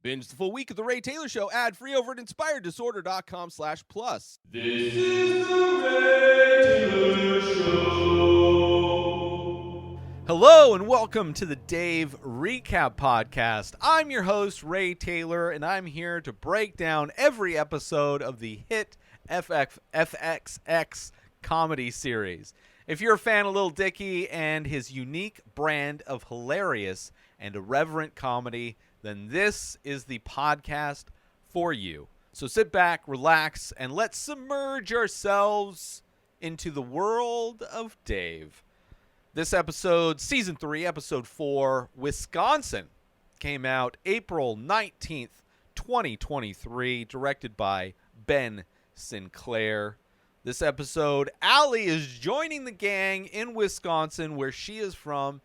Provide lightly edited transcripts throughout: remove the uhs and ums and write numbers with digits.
Binge the full week of The Ray Taylor Show ad-free over at inspireddisorder.com/plus. This is The Ray Taylor Show. Hello and welcome to the Dave Recap Podcast. I'm your host, Ray Taylor, and I'm here to break down every episode of the hit FXX comedy series. If you're a fan of Lil Dicky and his unique brand of hilarious and irreverent comedy, then this is the podcast for you. So sit back, relax, and let's submerge ourselves into the world of Dave. This episode, Season 3, Episode 4, Wisconsin, came out April 19th, 2023, directed by Ben Sinclair. This episode, Allie is joining the gang in Wisconsin, where she is from,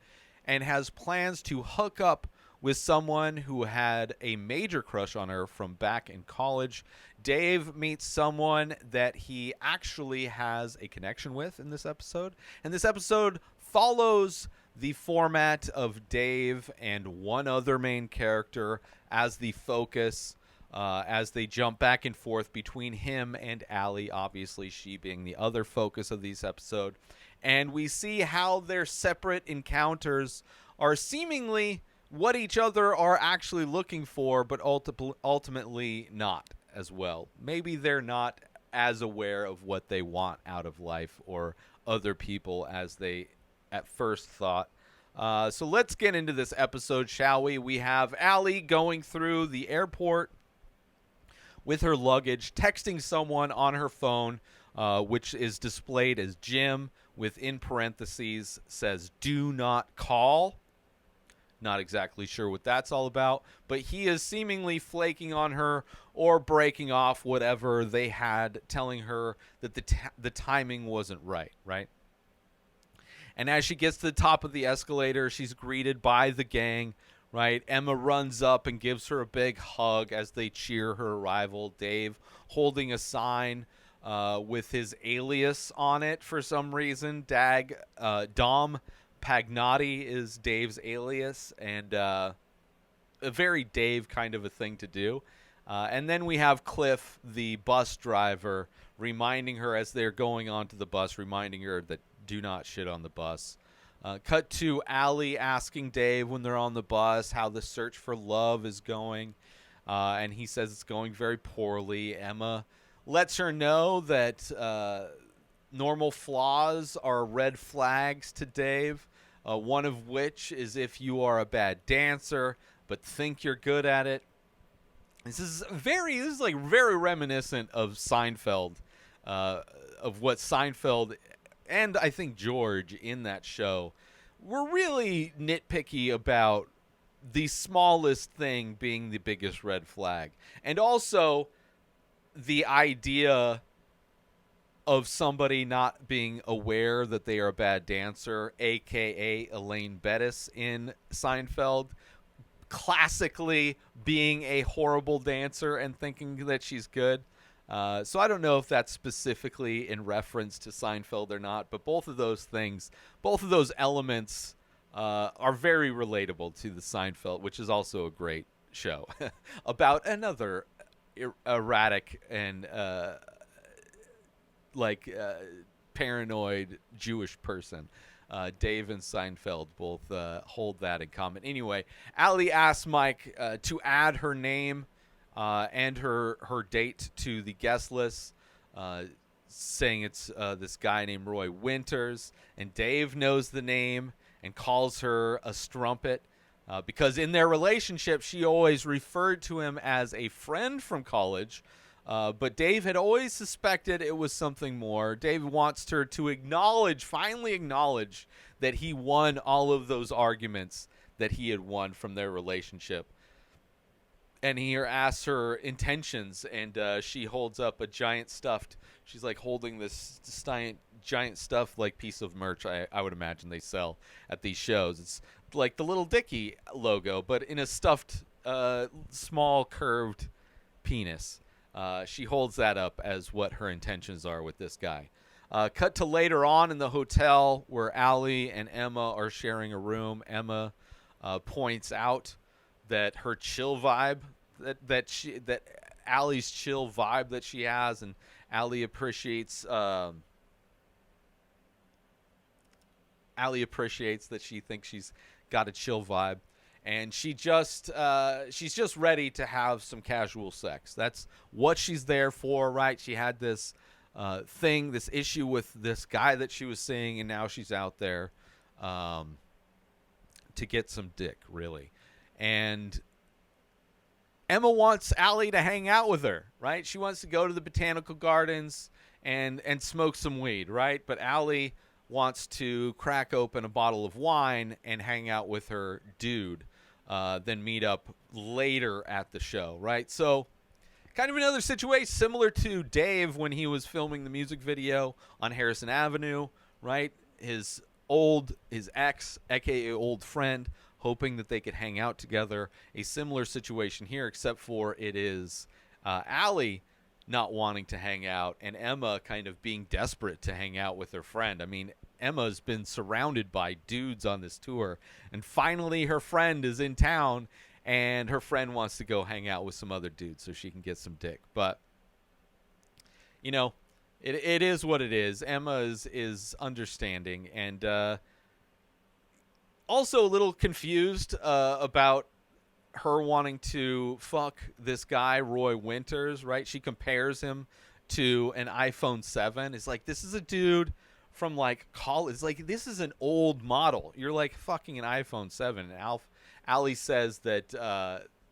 and has plans to hook up with someone who had a major crush on her from back in college. Dave meets someone that he actually has a connection with in this episode. And this episode follows the format of Dave and one other main character as the focus, as they jump back and forth between him and Allie, obviously she being the other focus of this episode. And we see how their separate encounters are seemingly what each other are actually looking for, but ultimately not as well. Maybe they're not as aware of what they want out of life or other people as they at first thought. So let's get into this episode, shall we? We have Allie going through the airport with her luggage, texting someone on her phone, which is displayed as Jim, within parentheses says, "Do not call." Not exactly sure what that's all about, but he is seemingly flaking on her or breaking off whatever they had, telling her that the timing wasn't right? And as she gets to the top of the escalator, she's greeted by the gang, right? Emma runs up and gives her a big hug as they cheer her arrival. Dave holding a sign with his alias on it for some reason. Dom Pagnotti is Dave's alias, and a very Dave kind of a thing to do. And then we have Cliff, the bus driver, reminding her as they're going onto the bus, reminding her that do not shit on the bus. Cut to Allie asking Dave when they're on the bus how the search for love is going, and he says it's going very poorly. Emma lets her know that normal flaws are red flags to Dave, one of which is if you are a bad dancer but think you're good at it. This is very reminiscent of Seinfeld, of what Seinfeld and I think George in that show were really nitpicky about the smallest thing being the biggest red flag. And also the idea of somebody not being aware that they are a bad dancer, a.k.a. Elaine Bettis in Seinfeld, classically being a horrible dancer and thinking that she's good. So I don't know if that's specifically in reference to Seinfeld or not, but both of those things, both of those elements are very relatable to the Seinfeld, which is also a great show about another erratic and paranoid Jewish person. Dave and Seinfeld both hold that in common. Anyway, Allie asks Mike to add her name and her date to the guest list, saying it's this guy named Roy Winters. And Dave knows the name and calls her a strumpet because in their relationship, she always referred to him as a friend from college. But Dave had always suspected it was something more. Dave wants her to finally acknowledge that he won all of those arguments that he had won from their relationship. And he asks her intentions, and she holds up a giant stuffed. She's like holding this giant stuffed piece of merch. I would imagine they sell at these shows. It's like the Little Dicky logo, but in a stuffed, small curved penis. She holds that up as what her intentions are with this guy. Cut to later on in the hotel where Allie and Emma are sharing a room. Emma points out that her chill vibe that Allie's chill vibe that she has, and Allie appreciates that she thinks she's got a chill vibe, and she's just ready to have some casual sex. That's what she's there for, right? She had this this issue with this guy that she was seeing, and now she's out there to get some dick, really. And Emma wants Allie to hang out with her, right? She wants to go to the botanical gardens and smoke some weed, right? But Allie wants to crack open a bottle of wine and hang out with her dude, then meet up later at the show, right? So kind of another situation similar to Dave when he was filming the music video on Harrison Avenue, right? His ex, aka old friend, hoping that they could hang out together. A similar situation here, except for it is Allie not wanting to hang out and Emma kind of being desperate to hang out with her friend. I mean, Emma's been surrounded by dudes on this tour, and finally her friend is in town, and her friend wants to go hang out with some other dudes so she can get some dick. But, you know, it is what it is. Emma is understanding, and also a little confused about her wanting to fuck this guy, Roy Winters, right? She compares him to an iPhone 7. It's like, this is a dude from, like, college. It's like, this is an old model. You're, like, fucking an iPhone 7. And Allie says that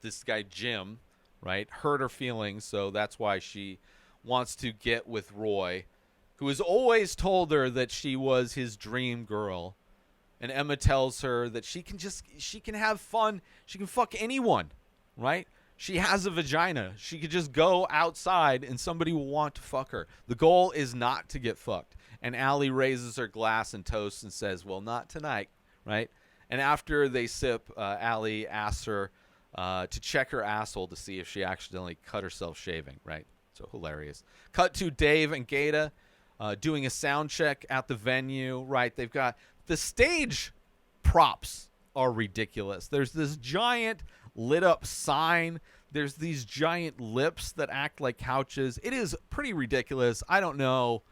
this guy, Jim, right, hurt her feelings, so that's why she wants to get with Roy, who has always told her that she was his dream girl. And Emma tells her that she can have fun. She can fuck anyone, right? She has a vagina. She could just go outside and somebody will want to fuck her. The goal is not to get fucked. And Allie raises her glass and toasts and says, well, not tonight, right? And after they sip, Allie asks her to check her asshole to see if she accidentally cut herself shaving, right? So hilarious. Cut to Dave and Gata doing a sound check at the venue, right? They've got the stage props are ridiculous. There's this giant lit up sign. There's these giant lips that act like couches. It is pretty ridiculous. I don't know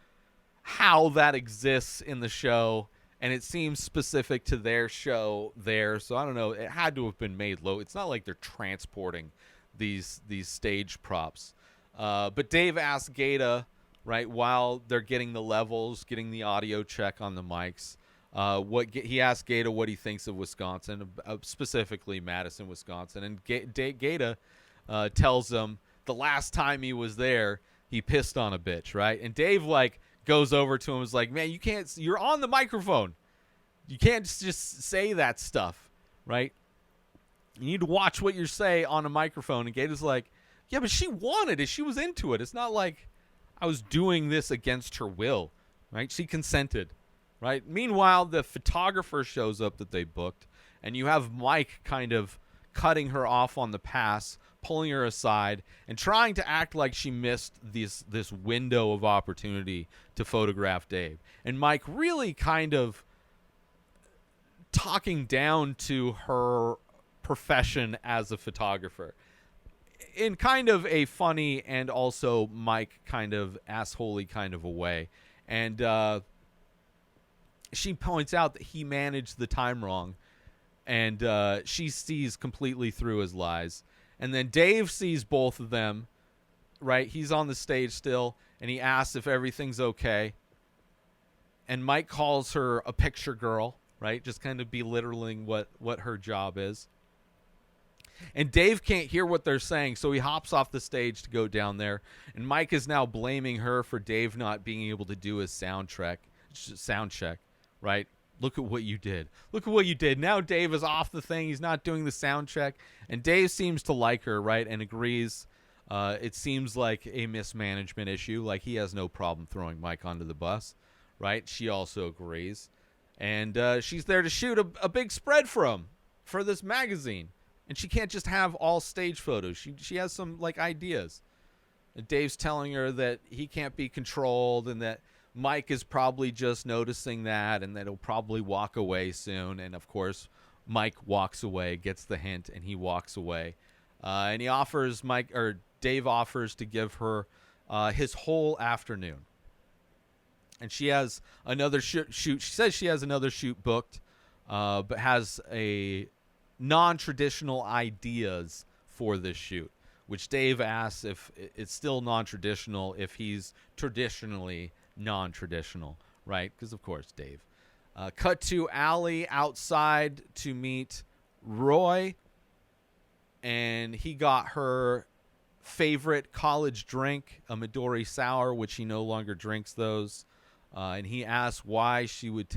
how that exists in the show, and it seems specific to their show there. So I don't know. It had to have been made low. It's not like they're transporting these stage props. But Dave asks Gata, right, while they're getting the levels, getting the audio check on the mics, he asked Gata what he thinks of Wisconsin, specifically Madison, Wisconsin, and Gata tells him the last time he was there, he pissed on a bitch, right? And Dave goes over to him and is like, man, you're on the microphone. You can't just say that stuff, right? You need to watch what you say on a microphone. And Gata's like, yeah, but she wanted it. She was into it. It's not like I was doing this against her will, right? She consented, right? Meanwhile, the photographer shows up that they booked, and you have Mike kind of cutting her off on the pass, pulling her aside, and trying to act like she missed this window of opportunity to photograph Dave. And Mike really kind of talking down to her profession as a photographer in kind of a funny and also Mike kind of assholey kind of a way. And she points out that he managed the time wrong, and she sees completely through his lies. And then Dave sees both of them, right? He's on the stage still, and he asks if everything's okay. And Mike calls her a picture girl, right? Just kind of belittling what her job is. And Dave can't hear what they're saying, so he hops off the stage to go down there. And Mike is now blaming her for Dave not being able to do his sound check, right? Look at what you did. Look at what you did. Now Dave is off the thing. He's not doing the sound check. And Dave seems to like her, right, and agrees. It seems like a mismanagement issue. Like, he has no problem throwing Mike onto the bus, right? She also agrees. And she's there to shoot a big spread for this magazine. And she can't just have all stage photos. She has some, ideas. And Dave's telling her that he can't be controlled and that Mike is probably just noticing that and that he'll probably walk away soon. And, of course, Mike walks away, gets the hint, and he walks away. And he offers Dave offers to give her his whole afternoon. And she has another shoot. She says she has another shoot booked, but has a non-traditional ideas for this shoot, which Dave asks if it's still non-traditional, if he's traditionally non-traditional, right? Because, of course, Dave. Cut to Allie outside to meet Roy, and he got her favorite college drink, a Midori Sour, which he no longer drinks those. And he asked why she would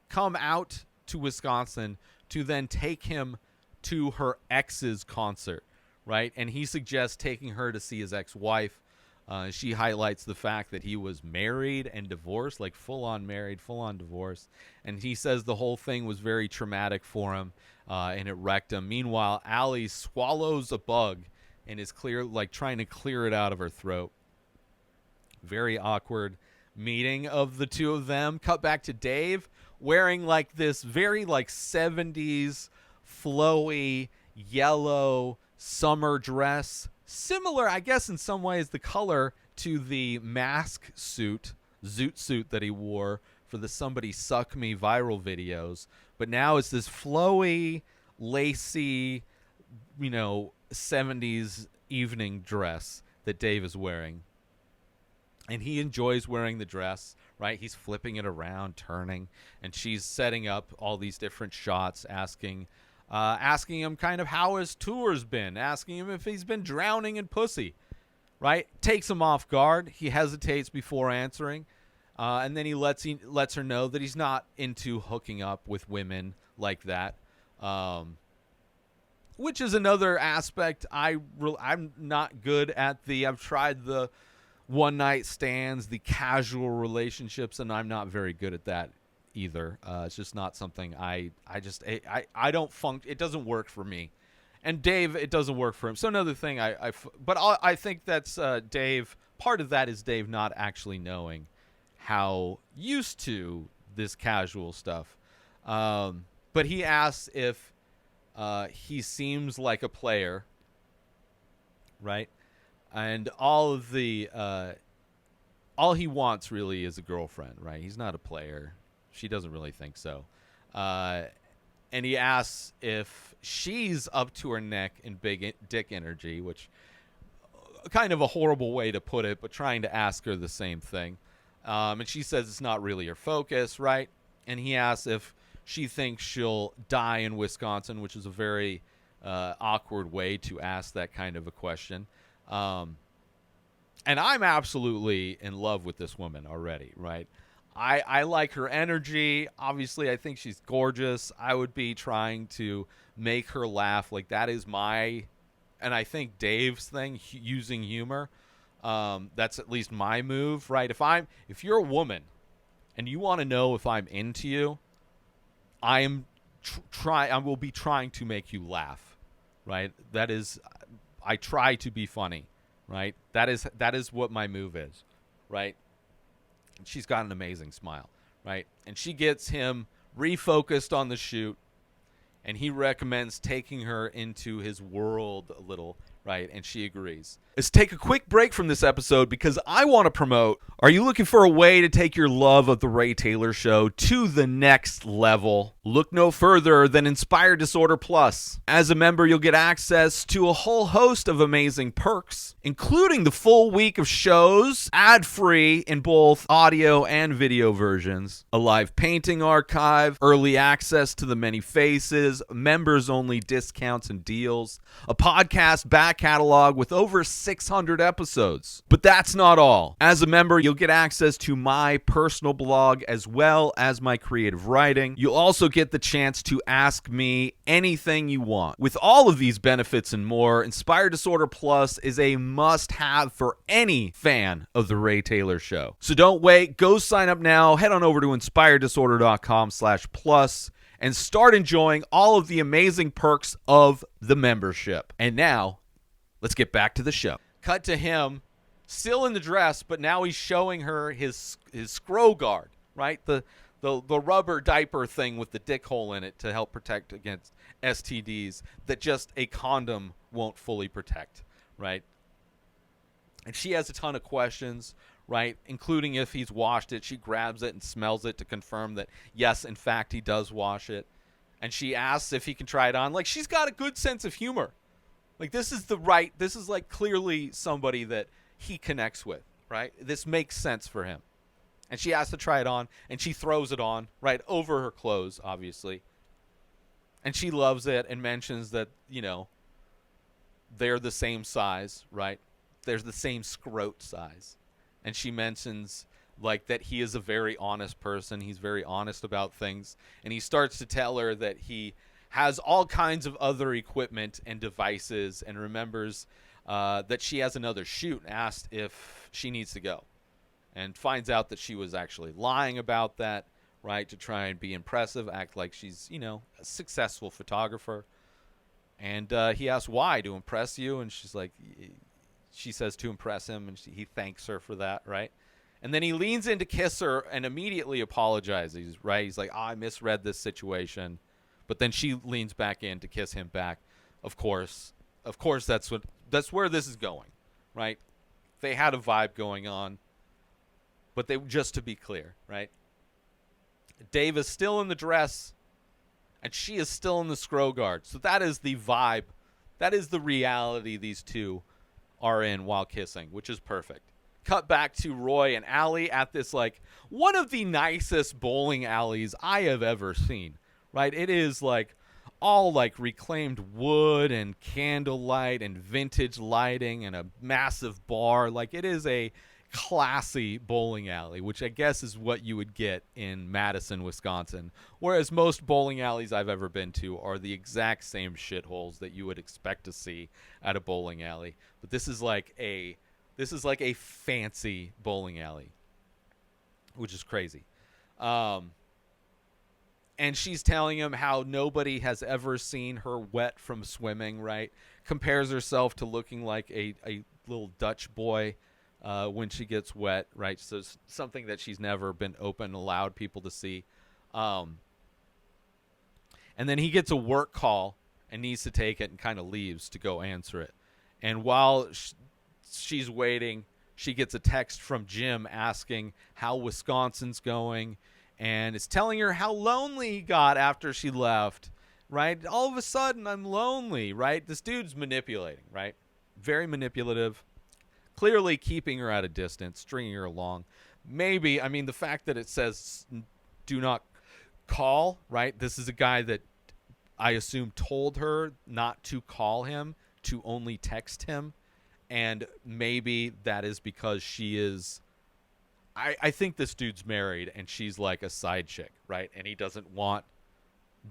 come out to Wisconsin to then take him to her ex's concert, right? And he suggests taking her to see his ex-wife. She highlights the fact that he was married and divorced, like full-on married, full-on divorced. And he says the whole thing was very traumatic for him, and it wrecked him. Meanwhile, Allie swallows a bug and is trying to clear it out of her throat. Very awkward meeting of the two of them. Cut back to Dave wearing like this very like 70s flowy yellow summer dress. Similar, I guess, in some ways, the color to the mask suit, zoot suit that he wore for the Somebody Suck Me viral videos. But now it's this flowy, lacy, 70s evening dress that Dave is wearing. And he enjoys wearing the dress, right? He's flipping it around, turning, and she's setting up all these different shots, asking him kind of how his tour's been, asking him if he's been drowning in pussy, right? Takes him off guard. He hesitates before answering, and then he lets her know that he's not into hooking up with women like that, which is another aspect I'm not good at. I've tried the one-night stands, the casual relationships, and I'm not very good at that either. It's just not something I don't it doesn't work for me. And Dave, it doesn't work for him. So another thing I think that's Dave, part of that is Dave not actually knowing how used to this casual stuff. But he asks if he seems like a player, right? And all he wants really is a girlfriend, right? He's not a player. She doesn't really think so. And he asks if she's up to her neck in big dick energy, which kind of a horrible way to put it, but trying to ask her the same thing. And she says it's not really her focus, right? And he asks if she thinks she'll die in Wisconsin, which is a very awkward way to ask that kind of a question. And I'm absolutely in love with this woman already, right? I like her energy. Obviously, I think she's gorgeous. I would be trying to make her laugh. Like, that is and I think Dave's thing, using humor. That's at least my move, right? If you're a woman and you want to know if I'm into you, I will be trying to make you laugh, right? That is, I try to be funny, right? That is what my move is, right? And she's got an amazing smile, right? And she gets him refocused on the shoot, and he recommends taking her into his world a little, right? And she agrees. Let's take a quick break from this episode because I want to promote. Are you looking for a way to take your love of The Ray Taylor Show to the next level? Look no further than Inspire Disorder Plus. As a member, you'll get access to a whole host of amazing perks, including the full week of shows, ad-free in both audio and video versions, a live painting archive, early access to the many faces, members-only discounts and deals, a podcast back catalog with over 600 episodes. But that's not all. As a member, you'll get access to my personal blog as well as my creative writing. You'll also get the chance to ask me anything you want. With all of these benefits and more, Inspire Disorder Plus is a must-have for any fan of The Ray Taylor Show. So don't wait. Go sign up now. Head on over to inspiredisorder.com/plus and start enjoying all of the amazing perks of the membership. And now, let's get back to the show. Cut to him, still in the dress, but now he's showing her his scroll guard, right? The the rubber diaper thing with the dick hole in it to help protect against STDs that just a condom won't fully protect, right? And she has a ton of questions, right? Including if he's washed it. She grabs it and smells it to confirm that, yes, in fact, he does wash it. And she asks if he can try it on. Like, she's got a good sense of humor. Like, this is like clearly somebody that he connects with, right? This makes sense for him. And she asks to try it on, and she throws it on, right, over her clothes, obviously. And she loves it and mentions that, you know, they're the same size, right? There's the same scrot size. And she mentions, like, that he is a very honest person. He's very honest about things. And he starts to tell her that he has all kinds of other equipment and devices, and remembers that she has another shoot and asked if she needs to go. And finds out that she was actually lying about that, right, to try and be impressive, act like she's, you know, a successful photographer. And he asks why, to impress you, and she's like, she says to impress him, and he thanks her for that, right? And then he leans in to kiss her and immediately apologizes, right? He's like, I misread this situation. But then she leans back in to kiss him back. Of course, that's where this is going, right? They had a vibe going on. But just to be clear, right? Dave is still in the dress, and she is still in the scro guard. So that is the vibe. That is the reality these two are in while kissing, which is perfect. Cut back to Roy and Allie at this, like, one of the nicest bowling alleys I have ever seen, right? It is, like, all, like, reclaimed wood and candlelight and vintage lighting and a massive bar. Like, it is a classy bowling alley, which I guess is what you would get in Madison, Wisconsin, whereas most bowling alleys I've ever been to are the exact same shitholes that you would expect to see at a bowling alley. But this is like a fancy bowling alley, which is crazy. And she's telling him how nobody has ever seen her wet from swimming, right? Compares herself to looking like a little Dutch boy when she gets wet, right? So it's something that she's never been open, allowed people to see. And then he gets a work call and needs to take it and kind of leaves to go answer it. And while she's waiting, she gets a text from Jim asking how Wisconsin's going, and is telling her how lonely he got after she left, right? All of a sudden, I'm lonely, right? This dude's manipulating, right? Very manipulative. Clearly keeping her at a distance, stringing her along. Maybe, I mean, the fact that it says do not call, right? This is a guy that I assume told her not to call him, to only text him. And maybe that is because she is... I think this dude's married and she's like a side chick, right? And he doesn't want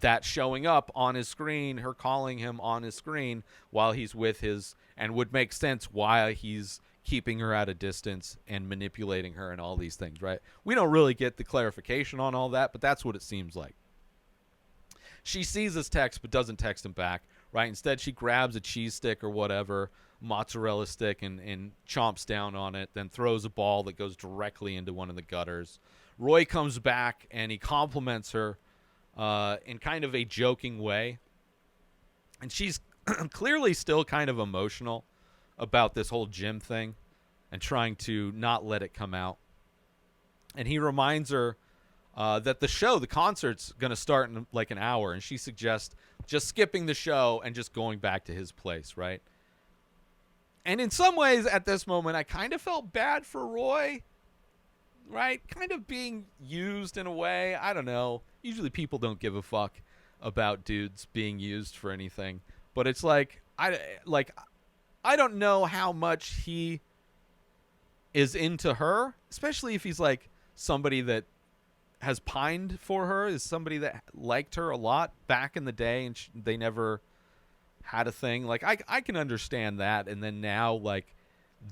that showing up on his screen, her calling him on his screen while he's with his... And would make sense why he's keeping her at a distance and manipulating her and all these things, right? We don't really get the clarification on all that, but that's what it seems like. She sees his text but doesn't text him back, right? Instead, she grabs a cheese stick or whatever, mozzarella stick, and chomps down on it, then throws a ball that goes directly into one of the gutters. Roy comes back and he compliments her in kind of a joking way. And she's clearly still kind of emotional about this whole gym thing and trying to not let it come out. And he reminds her that the concert's going to start in like an hour, and she suggests just skipping the show and just going back to his place, right? And in some ways at this moment, I kind of felt bad for Roy, right? Kind of being used in a way. I don't know. Usually people don't give a fuck about dudes being used for anything. But it's like I don't know how much he is into her, especially if he's like somebody that has pined for her, is somebody that liked her a lot back in the day and they never had a thing. Like, I can understand that. And then now, like,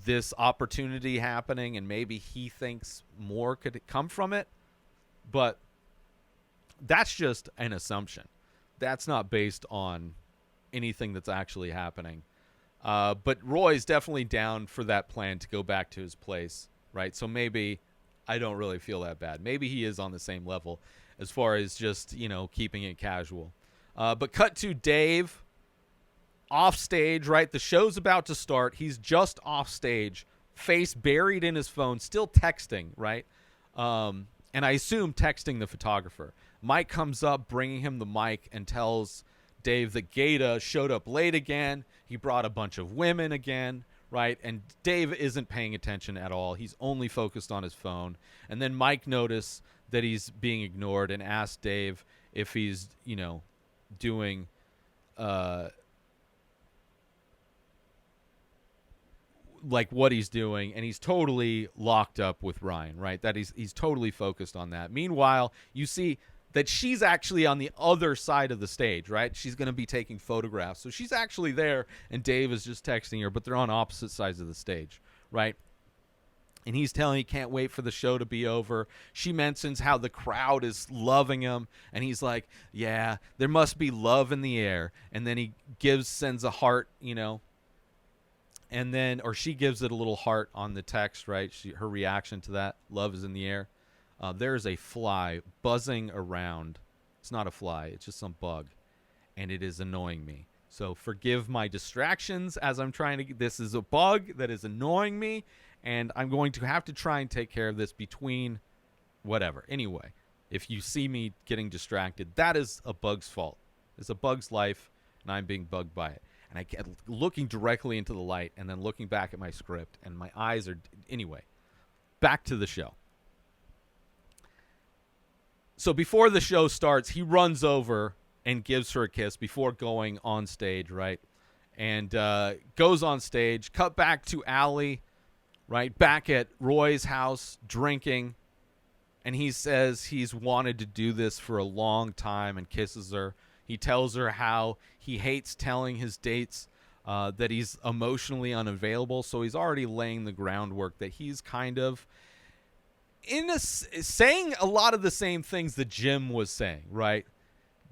this opportunity happening and maybe he thinks more could come from it. But that's just an assumption. That's not based on anything that's actually happening. But Roy's definitely down for that plan to go back to his place, right? So maybe I don't really feel that bad. Maybe he is on the same level as far as just, keeping it casual. But cut to Dave off stage, right? The show's about to start. He's just off stage, face buried in his phone, still texting, right? And I assume texting the photographer. Mike comes up, bringing him the mic, and tells Dave that Gaeta showed up late again. He brought a bunch of women again, right? And Dave isn't paying attention at all. He's only focused on his phone. And then Mike noticed that he's being ignored and asked Dave if he's, doing like what he's doing, and he's totally locked up with Ryan, right? That he's totally focused on that. Meanwhile, you see that she's actually on the other side of the stage, right? She's going to be taking photographs. So she's actually there, and Dave is just texting her, but they're on opposite sides of the stage, right? And he's telling he can't wait for the show to be over. She mentions how the crowd is loving him, and he's like, yeah, there must be love in the air. And then he sends a heart, and then, or she gives it a little heart on the text, right? Her reaction to that, love is in the air. There is a fly buzzing around. It's not a fly, it's just some bug, and it is annoying me. So forgive my distractions as I'm trying to, this is a bug that is annoying me, and I'm going to have to try and take care of this between whatever. Anyway, if you see me getting distracted, that is a bug's fault. It's a bug's life, and I'm being bugged by it. And I get looking directly into the light and then looking back at my script, and my eyes are, anyway, back to the show. So before the show starts, he runs over and gives her a kiss before going on stage, right? And goes on stage. Cut back to Allie, right? Back at Roy's house, drinking. And he says he's wanted to do this for a long time and kisses her. He tells her how he hates telling his dates that he's emotionally unavailable. So he's already laying the groundwork that he's kind of saying a lot of the same things that Jim was saying, right?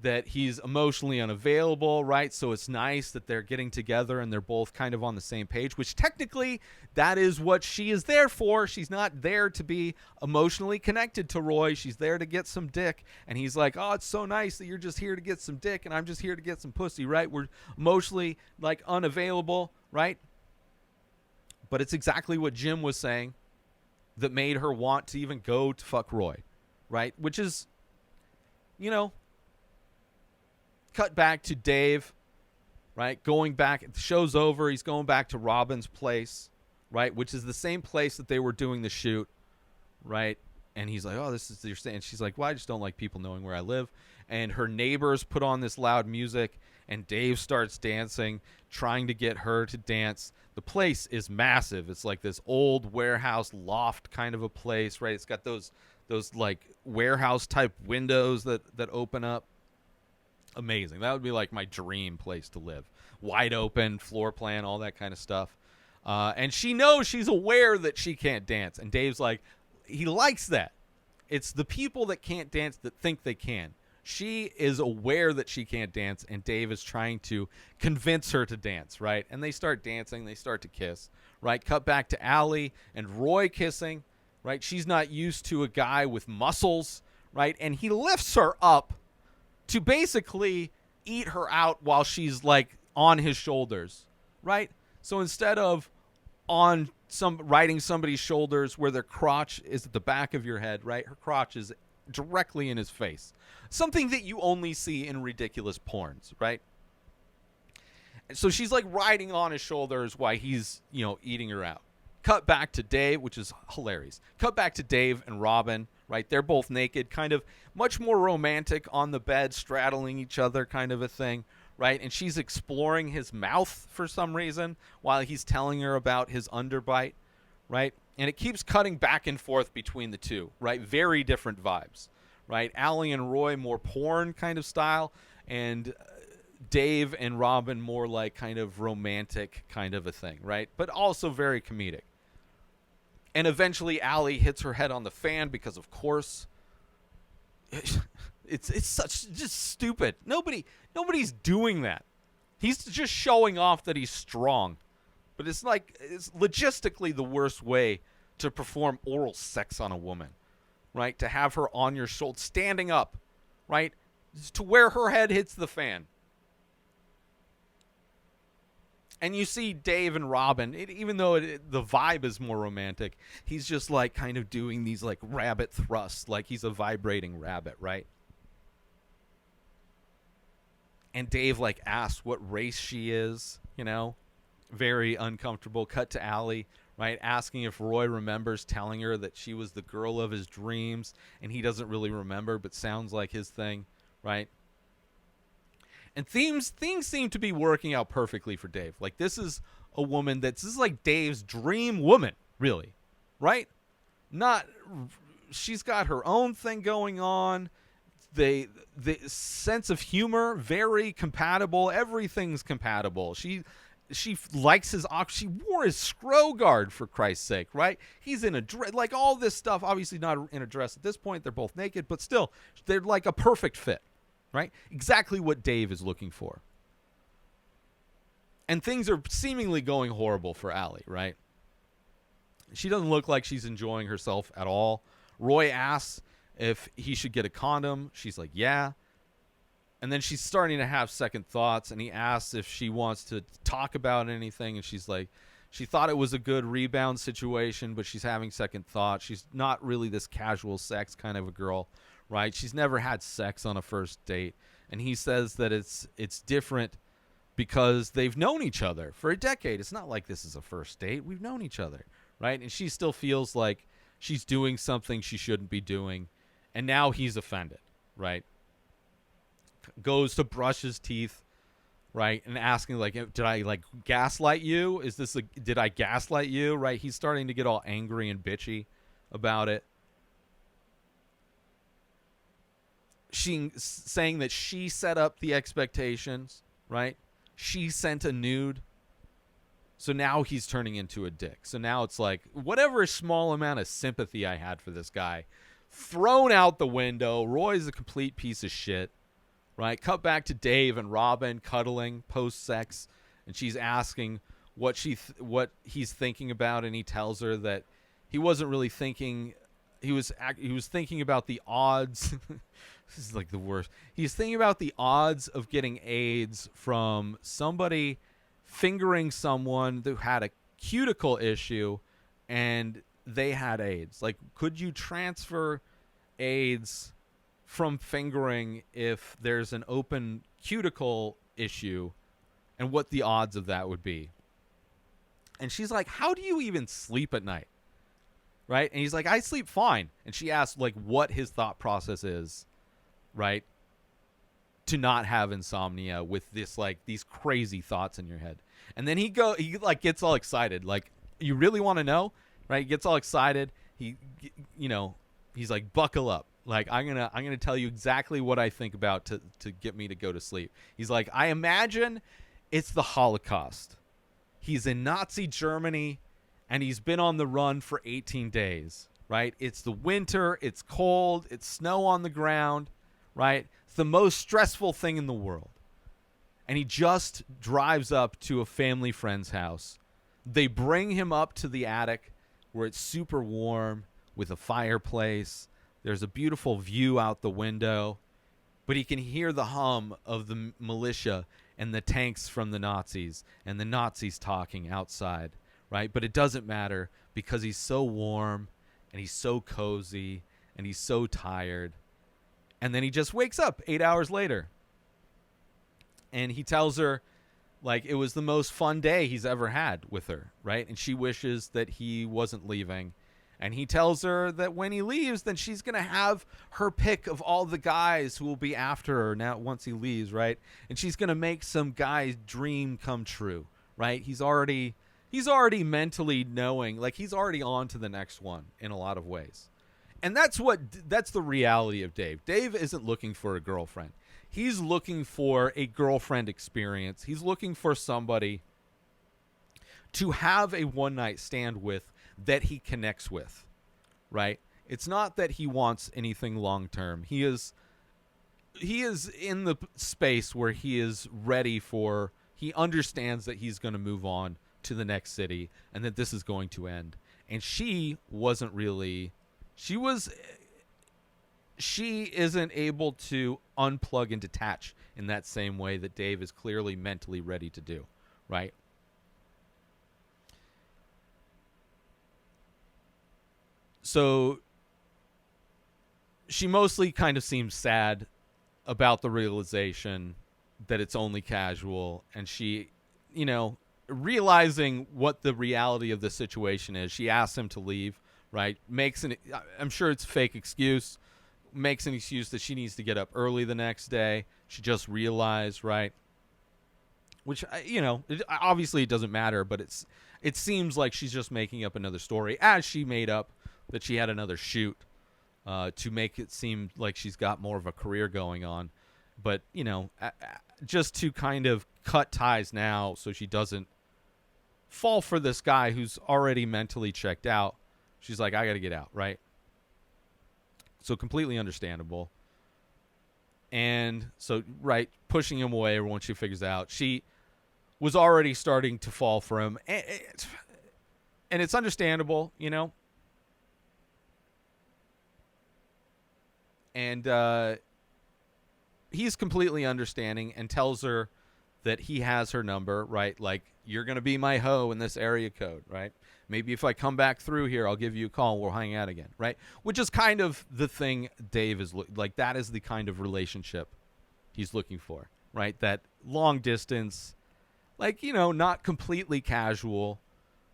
That he's emotionally unavailable, right? So it's nice that they're getting together and they're both kind of on the same page, which technically that is what she is there for. She's not there to be emotionally connected to Roy. She's there to get some dick. And he's like, oh, it's so nice that you're just here to get some dick and I'm just here to get some pussy, right? We're emotionally like unavailable, right? But it's exactly what Jim was saying that made her want to even go to fuck Roy, right? Which is, cut back to Dave, right? Going back, the show's over. He's going back to Robyn's place, right? Which is the same place that they were doing the shoot, right? And he's like, oh, this is your stand. And she's like, well, I just don't like people knowing where I live. And her neighbors put on this loud music, and Dave starts dancing, trying to get her to dance. The place is massive. It's like this old warehouse loft kind of a place, right? It's got those like warehouse type windows that open up. Amazing. That would be like my dream place to live. Wide open, floor plan, all that kind of stuff. And she knows, she's aware that she can't dance. And Dave's like, he likes that. It's the people that can't dance that think they can. She is aware that she can't dance, and Dave is trying to convince her to dance, right? And they start dancing. They start to kiss, right? Cut back to Allie and Roy kissing, right? She's not used to a guy with muscles, right? And he lifts her up to basically eat her out while she's like on his shoulders, right? So instead of riding somebody's shoulders where their crotch is at the back of your head, right? Her crotch is directly in his face. Something that you only see in ridiculous porns, right? And so she's like riding on his shoulders while he's, eating her out. Cut back to Dave, which is hilarious. Cut back to Dave and Robyn, right? They're both naked, kind of much more romantic on the bed, straddling each other kind of a thing, right? And she's exploring his mouth for some reason while he's telling her about his underbite, right? And it keeps cutting back and forth between the two, right? Very different vibes, right? Allie and Roy more porn kind of style, and Dave and Robyn more like kind of romantic kind of a thing, right? But also very comedic. And eventually Allie hits her head on the fan because, of course, it's such just stupid. Nobody's doing that. He's just showing off that he's strong. But it's logistically the worst way to perform oral sex on a woman, right? To have her on your shoulder, standing up, right? To where her head hits the fan. And you see Dave and Robyn, even though the vibe is more romantic, he's just like kind of doing these like rabbit thrusts, like he's a vibrating rabbit, right? And Dave like asks what race she is, you know, very uncomfortable. Cut to Allie, right, asking if Roy remembers telling her that she was the girl of his dreams, and he doesn't really remember, but sounds like his thing, right? And things seem to be working out perfectly for Dave. Like, this is a woman this is like Dave's dream woman, really, right? She's got her own thing going on. The sense of humor, very compatible. Everything's compatible. She likes his she wore his scro guard, for Christ's sake, right? He's in a dress, like all this stuff. Obviously not in a dress at this point. They're both naked, but still, they're like a perfect fit. Right? Exactly what Dave is looking for. And things are seemingly going horrible for Allie, right? She doesn't look like she's enjoying herself at all. Roy asks if he should get a condom. She's like, yeah. And then she's starting to have second thoughts, and he asks if she wants to talk about anything, and she's like, she thought it was a good rebound situation, but she's having second thoughts. She's not really this casual sex kind of a girl. Right? She's never had sex on a first date. And he says that it's different because they've known each other for a decade. It's not like this is a first date. We've known each other. Right? And she still feels like she's doing something she shouldn't be doing. And now he's offended. Right? Goes to brush his teeth. Right? And asking, like, did I, like, gaslight you? Did I gaslight you? Right? He's starting to get all angry and bitchy about it. She saying that she set up the expectations, right? She sent a nude. So now he's turning into a dick. So now it's like, whatever small amount of sympathy I had for this guy, thrown out the window. Roy's a complete piece of shit, right? Cut back to Dave and Robyn cuddling post-sex, and she's asking what he's thinking about, and he tells her that he wasn't really thinking. He was thinking about the odds. This is like the worst. He's thinking about the odds of getting AIDS from somebody fingering someone who had a cuticle issue and they had AIDS. Like, could you transfer AIDS from fingering if there's an open cuticle issue, and what the odds of that would be? And she's like, how do you even sleep at night? Right? And he's like, I sleep fine. And she asks, like, what his thought process is, right, to not have insomnia with this, like, these crazy thoughts in your head. And then he like gets all excited. Like, you really want to know? Right? He gets all excited. He's like, buckle up. Like, I'm gonna tell you exactly what I think about to get me to go to sleep. He's like, I imagine it's the Holocaust. He's in Nazi Germany, and he's been on the run for 18 days, right? It's the winter, it's cold, it's snow on the ground, right? It's the most stressful thing in the world. And he just drives up to a family friend's house. They bring him up to the attic where it's super warm with a fireplace. There's a beautiful view out the window, but he can hear the hum of the militia and the tanks from the Nazis and the Nazis talking outside. Right? But it doesn't matter because he's so warm and he's so cozy and he's so tired. And then he just wakes up 8 hours later. And he tells her, like, it was the most fun day he's ever had with her, right? And she wishes that he wasn't leaving. And he tells her that when he leaves, then she's going to have her pick of all the guys who will be after her now once he leaves, right? And she's going to make some guy's dream come true, right? He's already mentally knowing, like, he's already on to the next one in a lot of ways. And that's the reality of Dave. Dave isn't looking for a girlfriend. He's looking for a girlfriend experience. He's looking for somebody to have a one-night stand with that he connects with, right? It's not that he wants anything long-term. He is in the space where he is ready he understands that he's going to move on to the next city and that this is going to end. And she isn't able to unplug and detach in that same way that Dave is clearly mentally ready to do, right? So she mostly kind of seems sad about the realization that it's only casual, and she, realizing what the reality of the situation is, she asks him to leave, right? I'm sure it's a fake excuse, makes an excuse that she needs to get up early the next day. She just realized, right? Which, obviously it doesn't matter, but it seems like she's just making up another story, as she made up that she had another shoot to make it seem like she's got more of a career going on. But, just to kind of cut ties now so she doesn't fall for this guy who's already mentally checked out. She's like, I got to get out, right? So completely understandable. And so, right, pushing him away once she figures out. She was already starting to fall for him. And it's understandable, And he's completely understanding and tells her that he has her number, right? Like, you're going to be my hoe in this area code, right? Maybe if I come back through here, I'll give you a call and we'll hang out again, right? Which is kind of the thing Dave is like. That is the kind of relationship he's looking for, right? That long distance, like, not completely casual,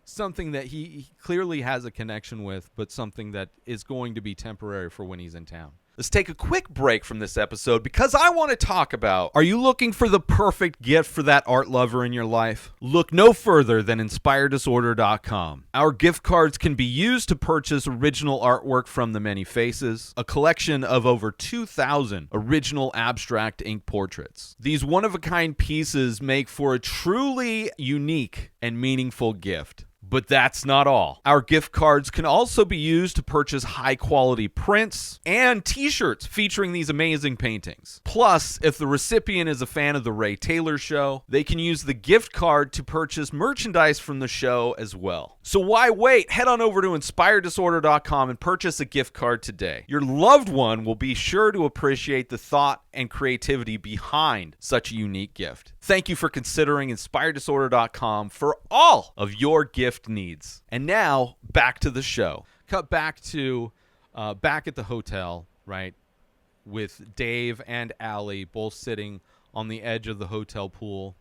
something that he clearly has a connection with, but something that is going to be temporary for when he's in town. Let's take a quick break from this episode because I want to talk about, are you looking for the perfect gift for that art lover in your life? Look no further than InspiredDisorder.com. Our gift cards can be used to purchase original artwork from The Many Faces, a collection of over 2,000 original abstract ink portraits. These one-of-a-kind pieces make for a truly unique and meaningful gift. But that's not all. Our gift cards can also be used to purchase high-quality prints and t-shirts featuring these amazing paintings. Plus, if the recipient is a fan of The Ray Taylor Show, they can use the gift card to purchase merchandise from the show as well. So why wait? Head on over to InspiredDisorder.com and purchase a gift card today. Your loved one will be sure to appreciate the thought and creativity behind such a unique gift. Thank you for considering InspiredDisorder.com for all of your gift needs. And now, back to the show. Cut back to back at the hotel, right, with Dave and Allie both sitting on the edge of the hotel pool.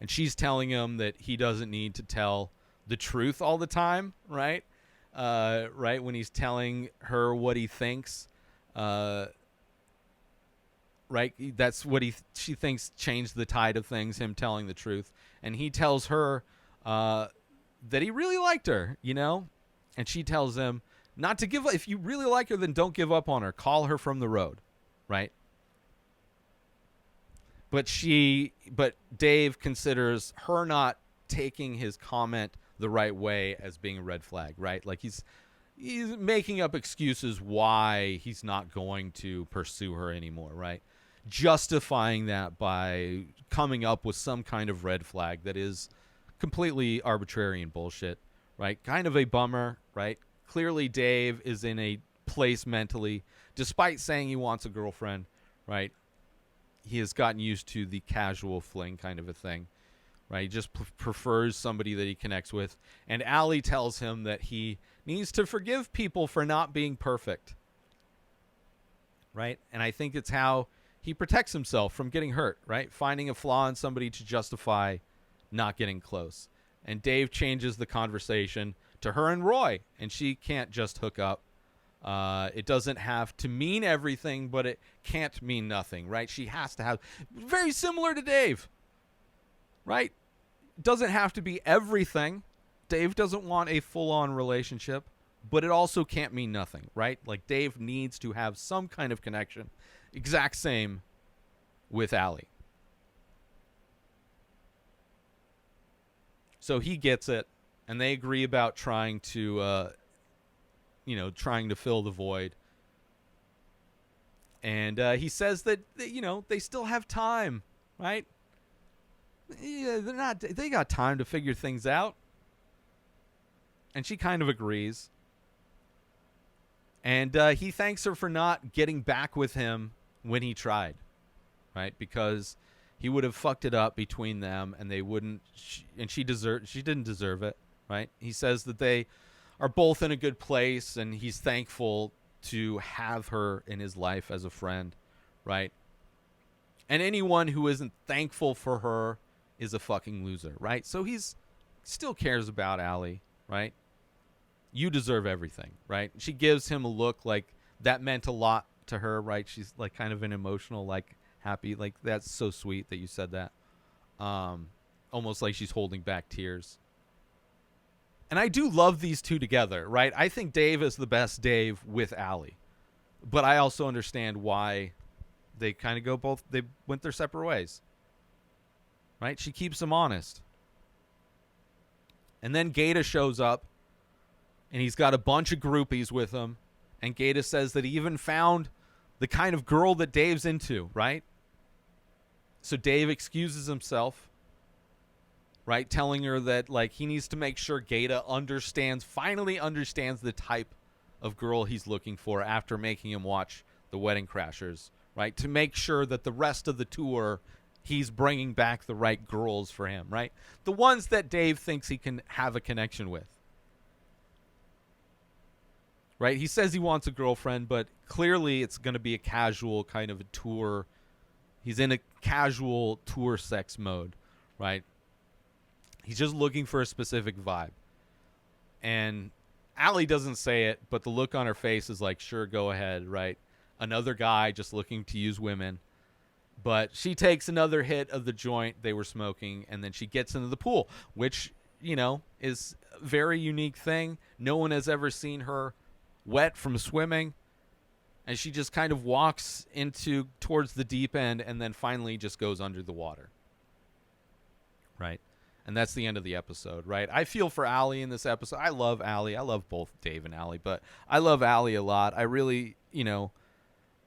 And she's telling him that he doesn't need to tell the truth all the time, right? Right, when he's telling her what he thinks. Right, that's what she thinks changed the tide of things, him telling the truth. And he tells her that he really liked her, and she tells him not to give up. If you really like her, then don't give up on her. Call her from the road, right? But Dave considers her not taking his comment the right way as being a red flag, right? Like he's making up excuses why he's not going to pursue her anymore, right? Justifying that by coming up with some kind of red flag that is completely arbitrary and bullshit, right? Kind of a bummer, right? Clearly Dave is in a place mentally, despite saying he wants a girlfriend, right? He has gotten used to the casual fling kind of a thing, right? He just prefers somebody that he connects with. And Allie tells him that he needs to forgive people for not being perfect, right? And I think it's how he protects himself from getting hurt, right? Finding a flaw in somebody to justify not getting close. And Dave changes the conversation to her and Roy, and she can't just hook up. It doesn't have to mean everything, but it can't mean nothing, right? She has to have, very similar to Dave, right? It doesn't have to be everything. Dave doesn't want a full-on relationship, but it also can't mean nothing, right? Like Dave needs to have some kind of connection. Exact same with Allie. So he gets it, and they agree about trying to fill the void. And he says that, they still have time, right? Yeah, they got time to figure things out. And she kind of agrees. And he thanks her for not getting back with him when he tried, right? Because he would have fucked it up between them, and they wouldn't. She didn't deserve it, right? He says that they are both in a good place, and he's thankful to have her in his life as a friend, right? And anyone who isn't thankful for her is a fucking loser, right? So he's still cares about Allie, right? You deserve everything, right? She gives him a look like that meant a lot to her, right? She's like kind of an emotional, like happy, like that's so sweet that you said that. Almost like she's holding back tears. And I do love these two together, right? I think Dave is the best Dave with Allie. But I also understand why they kind of go both, they went their separate ways. Right? She keeps him honest. And then Gaeta shows up, and he's got a bunch of groupies with him. And Gaeta says that he even found the kind of girl that Dave's into, right? So Dave excuses himself, right? Telling her that, like, he needs to make sure Gaeta finally understands the type of girl he's looking for after making him watch The Wedding Crashers, right? To make sure that the rest of the tour, he's bringing back the right girls for him, right? The ones that Dave thinks he can have a connection with. Right? He says he wants a girlfriend, but clearly it's going to be a casual kind of a tour. He's in a casual tour sex mode, right? He's just looking for a specific vibe. And Allie doesn't say it, but the look on her face is like, sure, go ahead, right? Another guy just looking to use women. But she takes another hit of the joint they were smoking, and then she gets into the pool, which, you know, is a very unique thing. No one has ever seen her wet from swimming, and she just kind of walks towards the deep end and then finally just goes under the water, right? And that's the end of the episode, right? I feel for Allie in this episode. I love Allie. I love both Dave and Allie, but I love Allie a lot. I really, you know,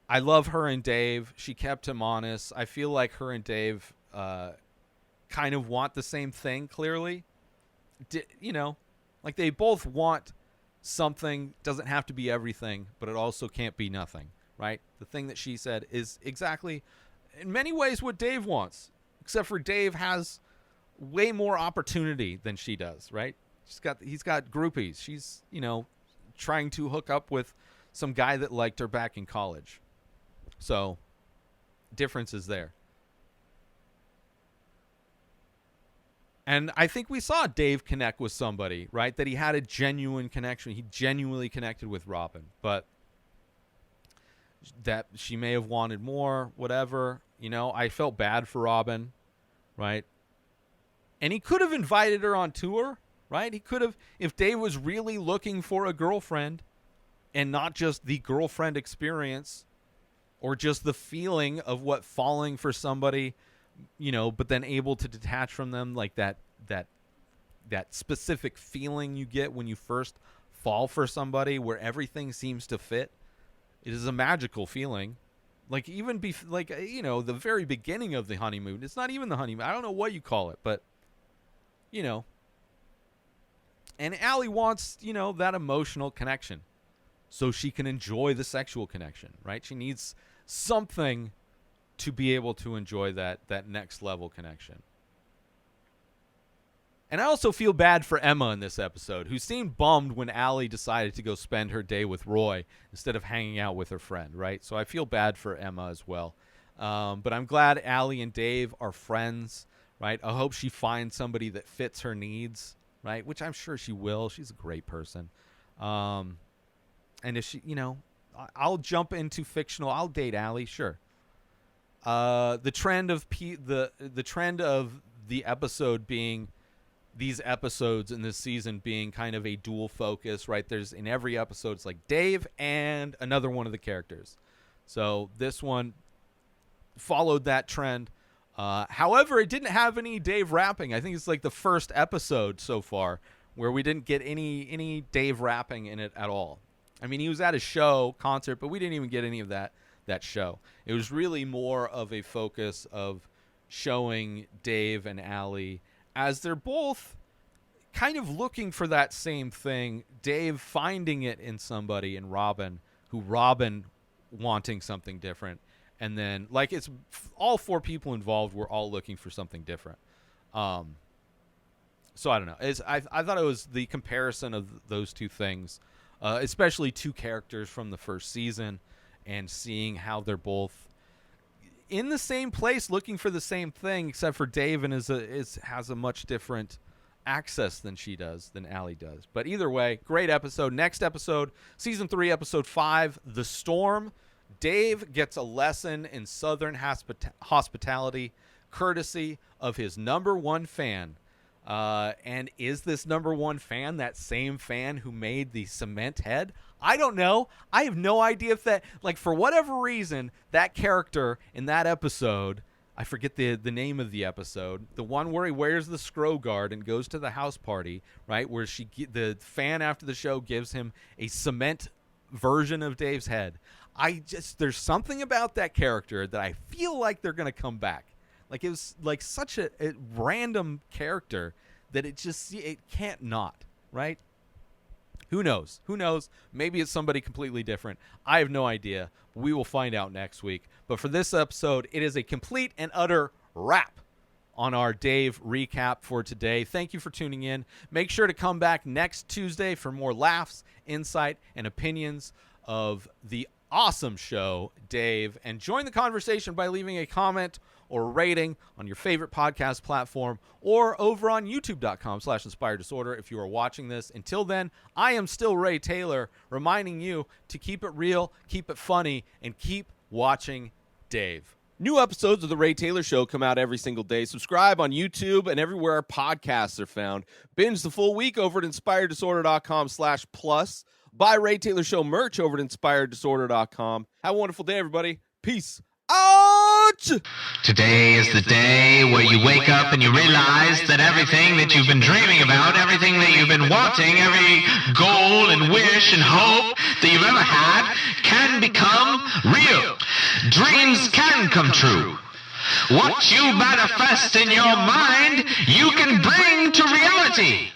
I love her and Dave. She kept him honest. I feel like her and Dave kind of want the same thing, clearly. You know, like they both want something. Doesn't have to be everything, but it also can't be nothing, right? The thing that she said is exactly, in many ways, what Dave wants, except for Dave has way more opportunity than she does, right? He's got groupies. She's, you know, trying to hook up with some guy that liked her back in college. So, difference is there. And I think we saw Dave connect with somebody, right? That he had a genuine connection. He genuinely connected with Robyn. But that she may have wanted more, whatever. You know, I felt bad for Robyn, right? And he could have invited her on tour, right? He could have, if Dave was really looking for a girlfriend and not just the girlfriend experience or just the feeling of what falling for somebody, you know, but then able to detach from them, like that specific feeling you get when you first fall for somebody where everything seems to fit. It is a magical feeling. Like even you know, the very beginning of the honeymoon. It's not even the honeymoon. I don't know what you call it, but you know. And Allie wants, you know, that emotional connection so she can enjoy the sexual connection, right? She needs something to be able to enjoy that next level connection. And I also feel bad for Emma in this episode, who seemed bummed when Allie decided to go spend her day with Roy instead of hanging out with her friend, right? So I feel bad for Emma as well. But I'm glad Allie and Dave are friends, right? I hope she finds somebody that fits her needs, right? Which I'm sure she will. She's a great person. And if she, you know, I'll jump into fictional. I'll date Allie, sure. The trend of the trend of the episode being these episodes in this season being kind of a dual focus, right? There's in every episode it's like Dave and another one of the characters. So this one followed that trend. However, it didn't have any Dave rapping. I think it's like the first episode so far where we didn't get any Dave rapping in it at all. I mean, he was at a concert, but we didn't even get any of that show. It was really more of a focus of showing Dave and Allie as they're both kind of looking for that same thing. Dave finding it in somebody, in Robyn, Robyn wanting something different. And then, like, it's all four people involved were all looking for something different. So I don't know. I thought it was the comparison of those two things, especially two characters from the first season, and seeing how they're both in the same place looking for the same thing, except for Dave and has a much different access than Allie does. But either way, great episode. Next episode, season 3, episode 5, The Storm. Dave gets a lesson in Southern hospitality, courtesy of his number one fan. And is this number one fan that same fan who made the cement head? I don't know. I have no idea if that, like, for whatever reason, that character in that episode, I forget the name of the episode, the one where he wears the Scro Guard and goes to the house party, right, where the fan after the show gives him a cement version of Dave's head. There's something about that character that I feel like they're going to come back. Like, it was like such a random character that it can't not, right? Who knows? Maybe it's somebody completely different. I have no idea. We will find out next week. But for this episode, it is a complete and utter wrap on our Dave recap for today. Thank you for tuning in. Make sure to come back next Tuesday for more laughs, insight, and opinions of the awesome show, Dave. And join the conversation by leaving a comment or a rating on your favorite podcast platform or over on youtube.com/inspireddisorder if you are watching this. Until then, I am still Ray Taylor, reminding you to keep it real, keep it funny, and keep watching Dave. New episodes of The Ray Taylor Show come out every single day. Subscribe on YouTube and everywhere our podcasts are found. Binge the full week over at inspireddisorder.com/plus. Buy Ray Taylor Show merch over at inspireddisorder.com. Have a wonderful day, everybody. Peace out! Today is the day where you wake up and you realize that everything that you've been dreaming about, everything that you've been wanting, every goal and wish and hope that you've ever had can become real. Dreams can come true. What you manifest in your mind, you can bring to reality.